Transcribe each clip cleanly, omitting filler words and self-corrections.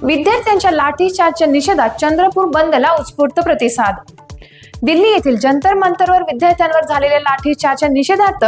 विद्यार्थ्यांच्या लाठीचार्जच्या निषेधात चंद्रपूर बंदला उत्स्फूर्त प्रतिसाद। दिल्ली येथील जंतर मंतरवर विद्यार्थ्यांवर झालेल्या लाठीचार्जच्या निषेधार्थ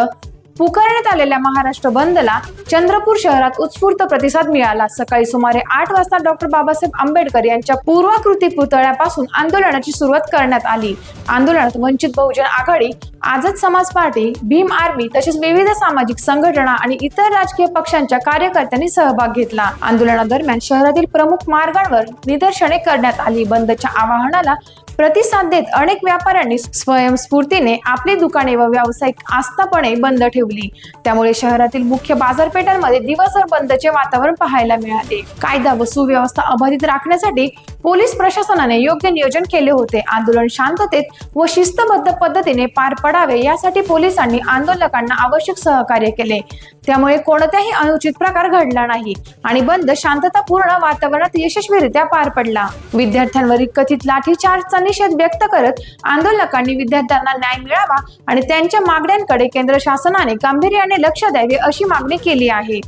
पुकारण्यात आलेल्या महाराष्ट्र बंदला चंद्रपूर शहरात उत्स्फूर्त प्रतिसाद मिळाला। सकाळी सुमारे 8 वाजता डॉक्टर बाबासाहेब आंबेडकर यांच्या पूर्वाकृती पुतळ्यापासून आंदोलनाची सुरुवात करण्यात आली। आंदोलनात वंचित बहुजन आघाडी, आझाद समाज पार्टी, भीम आर्मी तसेच विविध सामाजिक संघटना आणि इतर राजकीय पक्षांच्या कार्यकर्त्यांनी सहभाग घेतला। आंदोलनादरम्यान शहरातील प्रमुख मार्गांवर निदर्शने करण्यात आली। बंदच्या आवाहनाला प्रतिसाद देत अनेक व्यापाऱ्यांनी स्वयंस्फूर्तीने आपली दुकाने व व्यावसायिक आस्थापने बंद ठेवली। त्यामुळे शहरातील मुख्य बाजारपेठांमध्ये दिवसभर बंदचे वातावरण पाहायला मिळाले। कायदा व सुव्यवस्था अबाधित राखण्यासाठी पोलीस प्रशासनाने योग्य नियोजन केले होते। आंदोलन शांततेत व शिस्तबद्ध पद्धतीने पार पडावे यासाठी पोलिसांनी आंदोलकांना आवश्यक सहकार्य केले। त्यामुळे कोणताही अनुचित प्रकार घडला नाही आणि बंद शांततापूर्ण वातावरणात यशस्वीरित्या पार पडला। विद्यार्थ्यांवरील कथित लाठीचार्जचा निषेध व्यक्त करत आंदोलकांनी विद्यार्थ्यांना न्याय मिळावा आणि त्यांच्या मागण्यांकडे केंद्र शासनाने गांभीर्याने लक्ष द्यावे अशी मागणी केली आहे।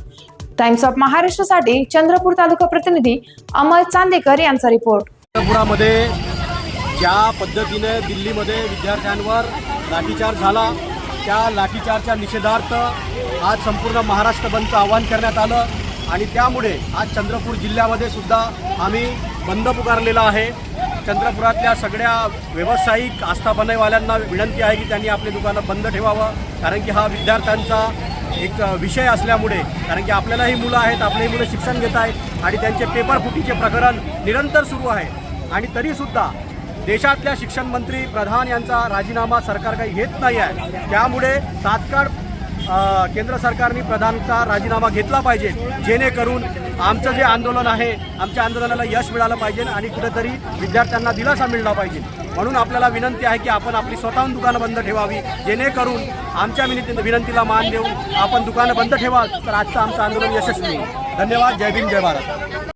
टाइम्स ऑफ महाराष्ट्रसाठी चंद्रपूर तालुका प्रतिनिधी अमर चांदेकर यांचा रिपोर्ट। चंद्रपुरामध्ये ज्या पद्धतीने दिल्लीमध्ये विद्यार्थ्यांवर लाठीचार्ज झाला, त्या लाठीचार्जच्या निषेधार्थ आज संपूर्ण महाराष्ट्र बंदचं आवाहन करण्यात आलं आणि त्यामुळे आज चंद्रपूर जिल्ह्यामध्ये सुद्धा आम्ही बंद पुकारलेला आहे। चंद्रपुरातल्या सगळ्या व्यावसायिक आस्थापनेवाल्यांना विनंती आहे की त्यांनी आपली दुकानं बंद ठेवावं, कारण की हा विद्यार्थ्यांचा एक विषय असल्यामुळे, कारण की आपल्यालाही मुलं आहेत, आपली मुलं शिक्षण घेत आहेत आणि त्यांचे पेपर फुटीचे प्रकरण निरंतर सुरू आहे आणि तरीसुद्धा देशातल्या शिक्षण मंत्री प्रधान यांचा राजीनामा सरकार काही घेत नाही आहे। त्यामुळे तात्काळ केंद्र सरकारने प्रधानचा राजीनामा घेतला पाहिजे, जेणेकरून आमचं जे आंदोलन आहे, आमच्या आंदोलनाला यश मिळालं पाहिजे आणि कुठेतरी विद्यार्थ्यांना दिलासा मिळला पाहिजे। म्हणून आपल्याला विनंती आहे की आपण आपली स्वतःहून दुकानं बंद ठेवावी, जेणेकरून आमच्या विनंतीला मान देऊन आपण दुकानं बंद ठेवाल तर आजचं आमचं आंदोलन यशस्वी होईल। धन्यवाद। जय भीम, जय भारत।